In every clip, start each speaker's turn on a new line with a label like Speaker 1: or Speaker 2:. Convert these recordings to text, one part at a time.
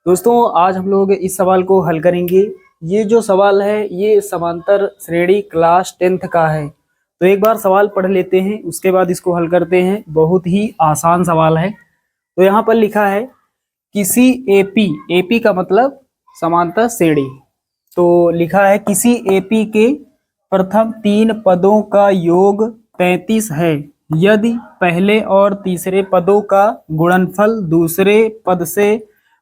Speaker 1: दोस्तों आज हम लोग इस सवाल को हल करेंगे। ये जो सवाल है ये समांतर श्रेणी क्लास 10th का है। तो एक बार सवाल पढ़ लेते हैं, उसके बाद इसको हल करते हैं। बहुत ही आसान सवाल है। तो यहाँ पर लिखा है किसी एपी, एपी का मतलब समांतर श्रेणी। तो लिखा है किसी एपी के प्रथम 3 पदों का योग 33 है यदि पहले और तीसरे पदों का गुणनफल दूसरे पद से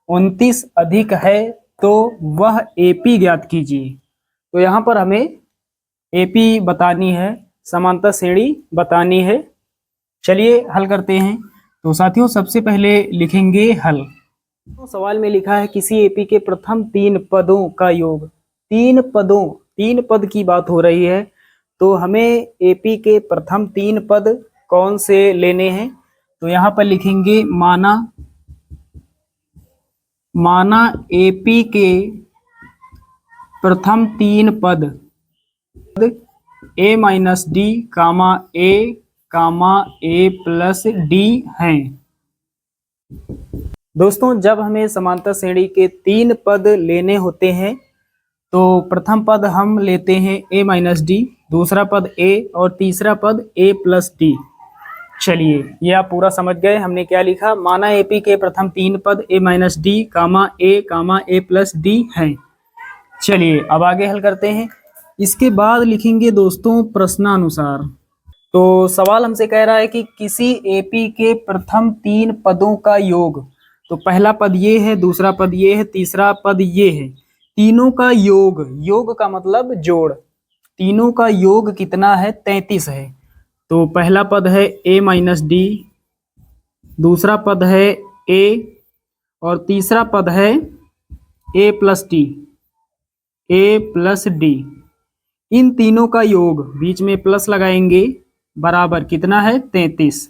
Speaker 1: 29 अधिक है तो वह एपी ज्ञात कीजिए। तो यहाँ पर हमें एपी बतानी है, समांतर श्रेणी बतानी है। चलिए हल करते हैं। तो साथियों सबसे पहले लिखेंगे हल। तो सवाल में लिखा है किसी एपी के प्रथम 3 पदों का योग। 3 पद की बात हो रही है। तो हमें एपी के प्रथम 3 पद कौन से लेने हैं। तो यहाँ पर लिखेंगे माना एपी के प्रथम 3 पद ए माइनस डी कामा ए प्लस डी हैं। दोस्तों जब हमें समांतर श्रेणी के 3 पद लेने होते हैं तो प्रथम पद हम लेते हैं ए माइनस डी, दूसरा पद ए और तीसरा पद ए प्लस डी। चलिए ये आप पूरा समझ गए। हमने क्या लिखा, माना एपी के प्रथम 3 पद ए माइनस डी कामा ए प्लस डी हैं। चलिए अब आगे हल करते हैं। इसके बाद लिखेंगे दोस्तों प्रश्नानुसार। तो सवाल हमसे कह रहा है कि किसी एपी के प्रथम 3 पदों का योग। तो पहला पद ये है, दूसरा पद ये है, तीसरा पद ये है। तीनों का योग, योग का मतलब जोड़, तीनों का योग कितना है, 33 है। तो पहला पद है ए माइनस डी, दूसरा पद है ए और तीसरा पद है ए प्लस डी। इन तीनों का योग, बीच में प्लस लगाएंगे, बराबर कितना है, 33।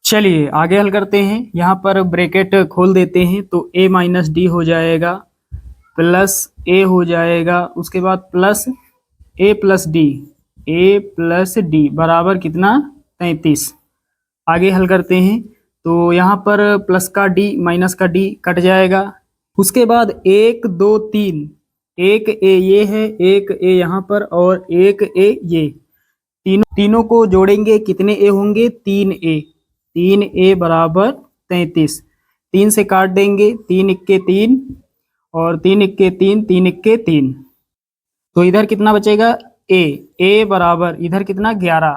Speaker 1: चलिए आगे हल करते हैं। यहाँ पर ब्रैकेट खोल देते हैं तो ए माइनस डी हो जाएगा प्लस ए हो जाएगा, उसके बाद प्लस ए प्लस डी बराबर कितना, 33। आगे हल करते हैं। तो यहाँ पर प्लस का डी माइनस का डी कट जाएगा। उसके बाद 1 2 3, एक ए ये है, एक ए यहाँ पर और एक ए ये, तीनों को जोड़ेंगे, कितने ए होंगे, 3 ए बराबर 33। 3 से काट देंगे, 3 इक्के 3 और 3 इक्के 3, 3 इक्के 3। तो इधर कितना बचेगा, ए बराबर इधर कितना, 11।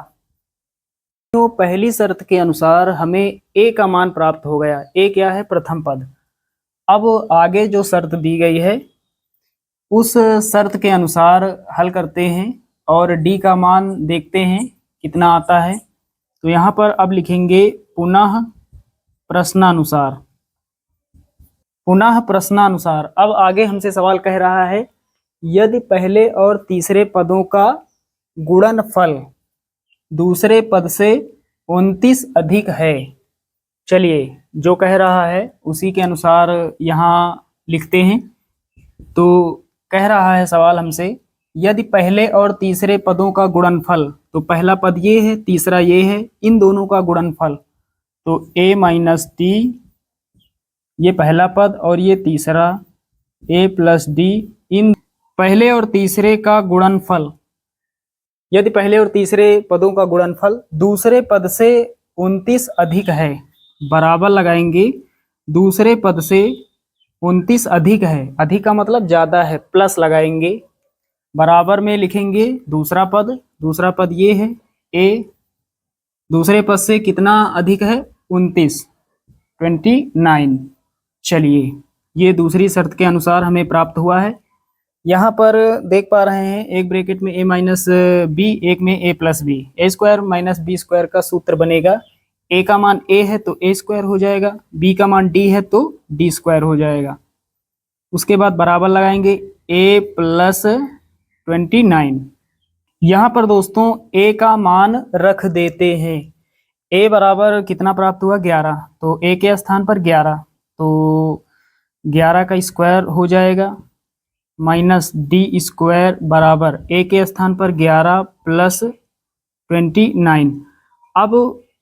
Speaker 1: तो पहली शर्त के अनुसार हमें ए का मान प्राप्त हो गया। ए क्या है, प्रथम पद। अब आगे जो शर्त दी गई है उस शर्त के अनुसार हल करते हैं और डी का मान देखते हैं कितना आता है। तो यहाँ पर अब लिखेंगे पुनः प्रश्नानुसार। अब आगे हमसे सवाल कह रहा है यदि पहले और तीसरे पदों का गुणनफल दूसरे पद से 29 अधिक है। चलिए जो कह रहा है उसी के अनुसार यहाँ लिखते हैं। तो कह रहा है सवाल हमसे यदि पहले और तीसरे पदों का गुणनफल, तो पहला पद ये है, तीसरा ये है, इन दोनों का गुणनफल, तो ए माइनस डी ये पहला पद और ये तीसरा ए प्लस डी, इन पहले और तीसरे का गुणनफल, यदि पहले और तीसरे पदों का गुणनफल दूसरे पद से 29 अधिक है, बराबर लगाएंगे, दूसरे पद से 29 अधिक है, अधिक का मतलब ज्यादा है, प्लस लगाएंगे, बराबर में लिखेंगे दूसरा पद ये है ए, दूसरे पद से कितना अधिक है, 29। चलिए ये दूसरी शर्त के अनुसार हमें प्राप्त हुआ है। यहाँ पर देख पा रहे हैं एक ब्रैकेट में ए माइनस बी, एक में ए प्लस बी। ए स्क्वायर माइनस बी स्क्वायर का सूत्र बनेगा। ए का मान ए है तो ए स्क्वायर हो जाएगा, बी का मान डी है तो डी स्क्वायर हो जाएगा। उसके बाद बराबर लगाएंगे ए प्लस 29। यहाँ पर दोस्तों ए का मान रख देते हैं। ए बराबर कितना प्राप्त हुआ, 11। तो ए के स्थान पर 11, तो 11 का स्क्वायर हो जाएगा माइनस डी स्क्वायर बराबर ए के स्थान पर 11 प्लस 29। अब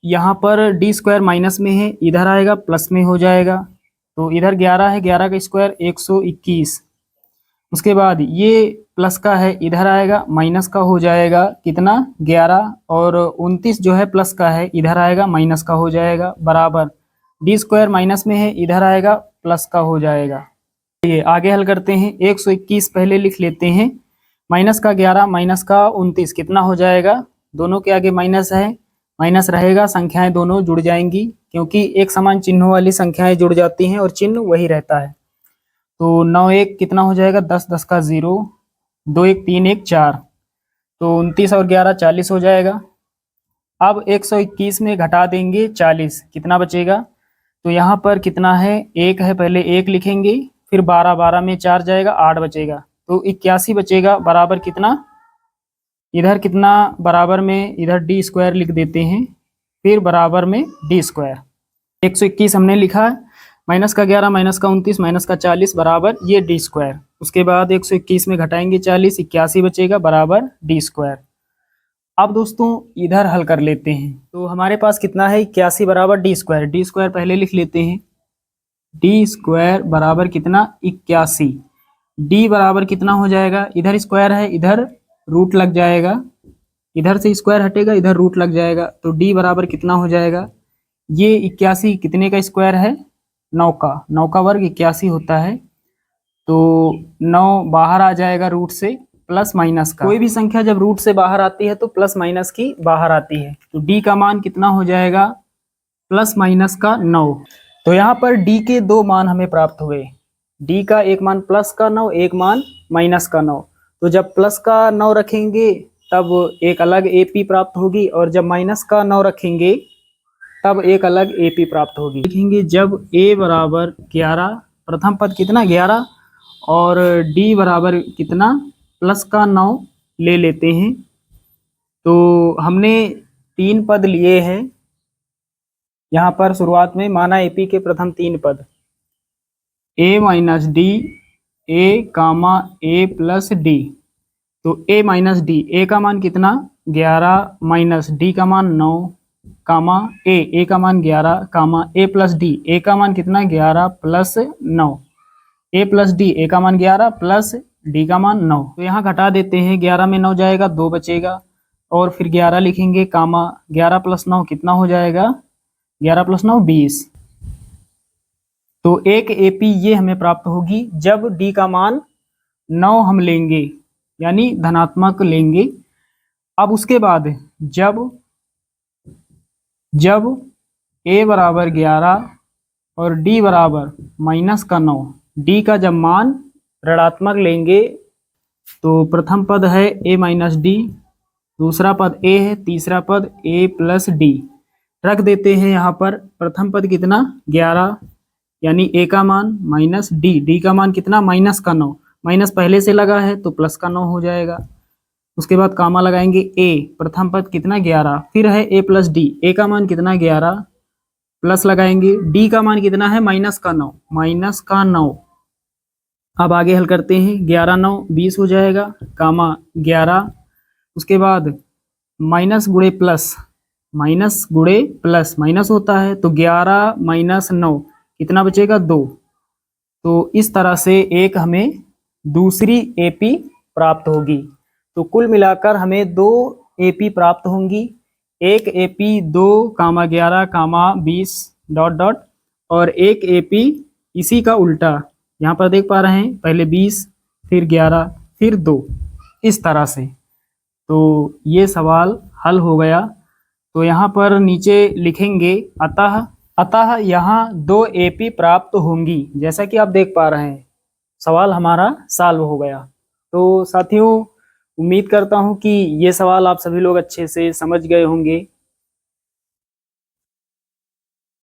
Speaker 1: यहाँ पर डी स्क्वायर माइनस में है, इधर आएगा प्लस में हो जाएगा, तो इधर 11 है, 11 का स्क्वायर 121। उसके बाद ये प्लस का है, इधर आएगा माइनस का हो जाएगा कितना 11, और 29 जो है प्लस का है, इधर आएगा माइनस का हो जाएगा, बराबर डी स्क्वायर माइनस में है, इधर आएगा प्लस का हो जाएगा। ये आगे हल करते हैं। 121 पहले लिख लेते हैं, माइनस का 11 माइनस का 29 कितना हो जाएगा, दोनों के आगे माइनस है, माइनस रहेगा, संख्याएं दोनों जुड़ जाएंगी, क्योंकि एक समान चिन्हों वाली संख्याएं जुड़ जाती हैं और चिन्ह वही रहता है। तो 9 1 कितना हो जाएगा, 10 10 का 0, 2 1 3 1 4, तो 29 और 11 40 हो जाएगा। अब 121 में घटा देंगे 40, कितना बचेगा, तो यहाँ पर कितना है, 1 है, पहले 1 लिखेंगे, फिर 12, 12 में 4 जाएगा, 8 बचेगा, तो 81 बचेगा, बराबर कितना, इधर कितना बराबर में इधर डी स्क्वायर लिख देते हैं, फिर बराबर में डी स्क्वायर। 121 हमने लिखा है, माइनस का 11 माइनस का 29 माइनस का 40 बराबर ये डी स्क्वायर। उसके बाद 121 में घटाएंगे 40, 81 बचेगा, बराबर डी स्क्वायर। अब दोस्तों इधर हल कर लेते हैं, तो हमारे पास कितना है, 81 बराबर डी स्क्वायर। डी स्क्वायर पहले लिख लेते हैं, डी स्क्वायर बराबर कितना 81, डी बराबर कितना हो जाएगा, इधर स्क्वायर है, इधर रूट लग जाएगा, इधर से स्क्वायर हटेगा, इधर रूट लग जाएगा, तो डी बराबर कितना हो जाएगा, ये 81 कितने का स्क्वायर है, 9 का, 9 का वर्ग 81 होता है, तो 9 बाहर आ जाएगा रूट से, प्लस माइनस का, कोई भी संख्या जब रूट से बाहर आती है तो प्लस माइनस की बाहर आती है, तो डी का मान कितना हो जाएगा, प्लस माइनस का 9। तो यहाँ पर डी के दो मान हमें प्राप्त हुए, डी का एक मान प्लस का 9, एक मान माइनस का 9। तो जब प्लस का 9 रखेंगे तब एक अलग एपी प्राप्त होगी, और जब माइनस का 9 रखेंगे तब एक अलग एपी प्राप्त होगी। देखेंगे जब ए बराबर 11, प्रथम पद कितना 11, और डी बराबर कितना प्लस का 9 ले लेते हैं, तो हमने 3 पद लिए हैं यहाँ पर शुरुआत में, माना एपी के प्रथम 3 पद, ए माइनस डी, ए कामा ए प्लस डी, तो ए माइनस डी, ए का मान कितना 11 माइनस डी का मान 9, कामा ए का मान 11, कामा ए प्लस डी, ए का मान कितना 11 प्लस 9, ए प्लस डी, ए का मान 11 प्लस डी का मान 9। तो यहाँ घटा देते हैं, 11 में 9 जाएगा, 2 बचेगा, और फिर 11 लिखेंगे, कामा 11 प्लस 9 कितना हो जाएगा, 11 प्लस 9 20। तो एक एपी ये हमें प्राप्त होगी जब डी का मान 9 हम लेंगे, यानी धनात्मक लेंगे। अब उसके बाद जब ए बराबर 11 और डी बराबर माइनस का 9, डी का जब मान ऋणात्मक लेंगे, तो प्रथम पद है ए माइनस डी, दूसरा पद ए है, तीसरा पद ए प्लस डी रख देते हैं। यहाँ पर प्रथम पद कितना 11, यानी ए का मान माइनस डी, डी का मान कितना माइनस का 9, माइनस पहले से लगा है तो प्लस का 9 हो जाएगा। उसके बाद कामा लगाएंगे, ए प्रथम पद कितना 11, फिर है ए प्लस डी, ए का मान कितना 11, प्लस लगाएंगे, डी का मान कितना है माइनस का 9, माइनस का 9। अब आगे हल करते हैं, 11 9 20 हो जाएगा, कामा 11, उसके बाद माइनस गुणे प्लस, माइनस गुणे प्लस माइनस होता है, तो 11 माइनस 9 कितना बचेगा 2। तो इस तरह से एक हमें दूसरी एपी प्राप्त होगी। तो कुल मिलाकर हमें 2 एपी प्राप्त होंगी, एक एपी 2 कामा 11 कामा 20 डॉट डॉट, और एक एपी इसी का उल्टा, यहाँ पर देख पा रहे हैं, पहले 20 फिर 11 फिर 2, इस तरह से। तो ये सवाल हल हो गया। तो यहाँ पर नीचे लिखेंगे अतः यहाँ 2 एपी प्राप्त होंगी, जैसा कि आप देख पा रहे हैं सवाल हमारा सॉल्व हो गया। तो साथियों, उम्मीद करता हूँ कि ये सवाल आप सभी लोग अच्छे से समझ गए होंगे।